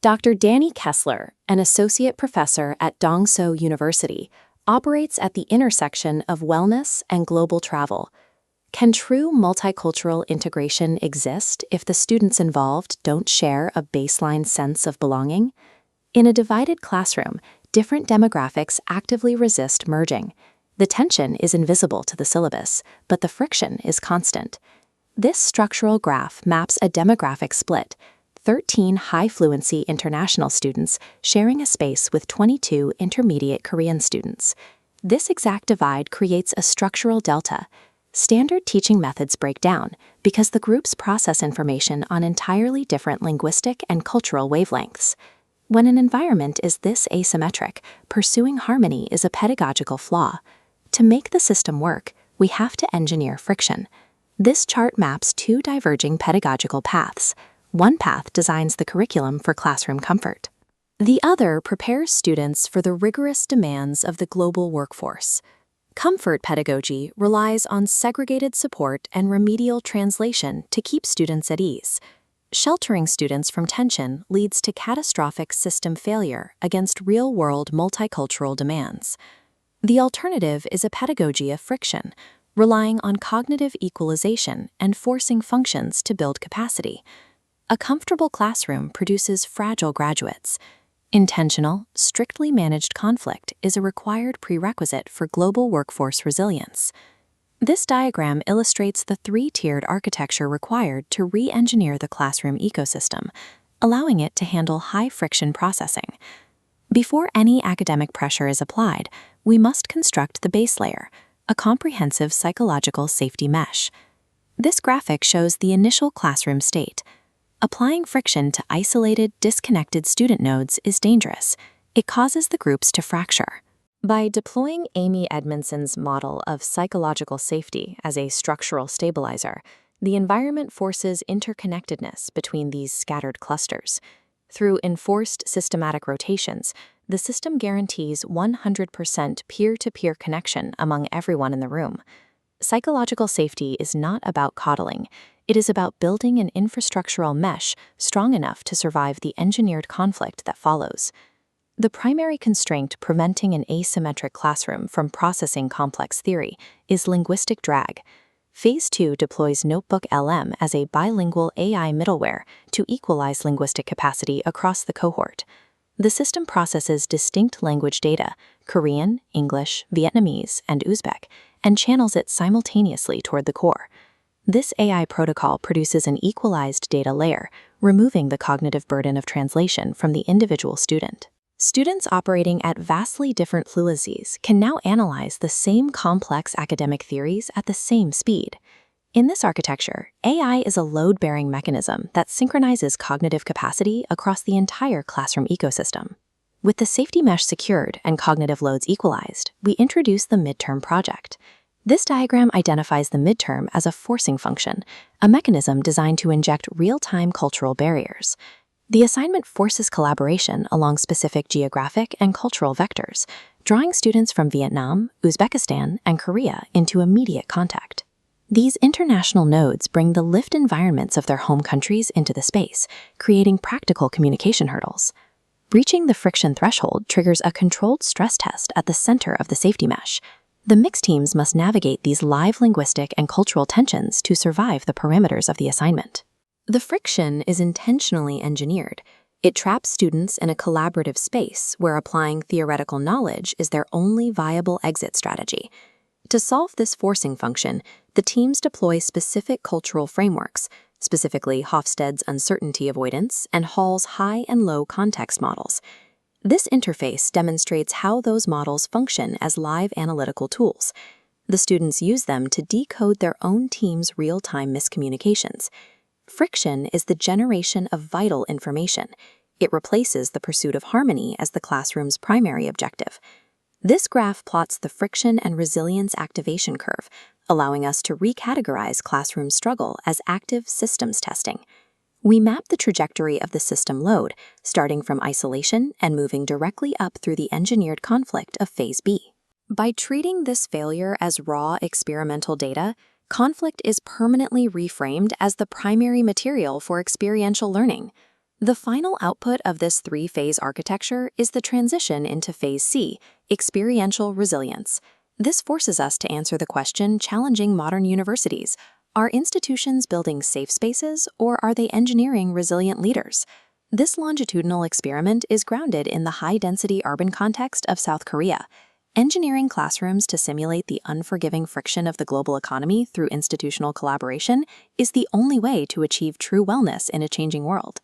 Dr. Danny Kessler, an associate professor at Dongso University, operates at the intersection of wellness and global travel. Can true multicultural integration exist if the students involved don't share a baseline sense of belonging? In a divided classroom, different demographics actively resist merging. The tension is invisible to the syllabus, but the friction is constant. This structural graph maps a demographic split: 13 high-fluency international students sharing a space with 22 intermediate Korean students. This exact divide creates a structural delta. Standard teaching methods break down because the groups process information on entirely different linguistic and cultural wavelengths. When an environment is this asymmetric, pursuing harmony is a pedagogical flaw. To make the system work, we have to engineer friction. This chart maps two diverging pedagogical paths. One path designs the curriculum for classroom comfort. The other prepares students for the rigorous demands of the global workforce. Comfort pedagogy relies on segregated support and remedial translation to keep students at ease. Sheltering students from tension leads to catastrophic system failure against real-world multicultural demands. The alternative is a pedagogy of friction, relying on cognitive equalization and forcing functions to build capacity. A comfortable classroom produces fragile graduates. Intentional, strictly managed conflict is a required prerequisite for global workforce resilience. This diagram illustrates the three-tiered architecture required to re-engineer the classroom ecosystem, allowing it to handle high-friction processing. Before any academic pressure is applied, we must construct the base layer, a comprehensive psychological safety mesh. This graphic shows the initial classroom state. Applying friction to isolated, disconnected student nodes is dangerous. It causes the groups to fracture. By deploying Amy Edmondson's model of psychological safety as a structural stabilizer, the environment forces interconnectedness between these scattered clusters. Through enforced systematic rotations, the system guarantees 100% peer-to-peer connection among everyone in the room. Psychological safety is not about coddling. It is about building an infrastructural mesh strong enough to survive the engineered conflict that follows. The primary constraint preventing an asymmetric classroom from processing complex theory is linguistic drag. Phase 2 deploys Notebook LM as a bilingual AI middleware to equalize linguistic capacity across the cohort. The system processes distinct language data, Korean, English, Vietnamese, and Uzbek, and channels it simultaneously toward the core. This AI protocol produces an equalized data layer, removing the cognitive burden of translation from the individual student. Students operating at vastly different fluencies can now analyze the same complex academic theories at the same speed. In this architecture, AI is a load-bearing mechanism that synchronizes cognitive capacity across the entire classroom ecosystem. With the safety mesh secured and cognitive loads equalized, we introduce the midterm project. This diagram identifies the midterm as a forcing function, a mechanism designed to inject real-time cultural barriers. The assignment forces collaboration along specific geographic and cultural vectors, drawing students from Vietnam, Uzbekistan, and Korea into immediate contact. These international nodes bring the lived environments of their home countries into the space, creating practical communication hurdles. Reaching the friction threshold triggers a controlled stress test at the center of the safety mesh. The mixed teams must navigate these live linguistic and cultural tensions to survive the parameters of the assignment. The friction is intentionally engineered. It traps students in a collaborative space where applying theoretical knowledge is their only viable exit strategy. To solve this forcing function, the teams deploy specific cultural frameworks, specifically Hofstede's uncertainty avoidance and Hall's high and low context models. This interface demonstrates how those models function as live analytical tools. The students use them to decode their own team's real-time miscommunications. Friction is the generation of vital information. It replaces the pursuit of harmony as the classroom's primary objective. This graph plots the friction and resilience activation curve, allowing us to recategorize classroom struggle as active systems testing. We map the trajectory of the system load, starting from isolation and moving directly up through the engineered conflict of Phase B. By treating this failure as raw experimental data, conflict is permanently reframed as the primary material for experiential learning. The final output of this three-phase architecture is the transition into Phase C, experiential resilience. This forces us to answer the question challenging modern universities. Are institutions building safe spaces, or are they engineering resilient leaders? This longitudinal experiment is grounded in the high-density urban context of South Korea. Engineering classrooms to simulate the unforgiving friction of the global economy through institutional collaboration is the only way to achieve true wellness in a changing world.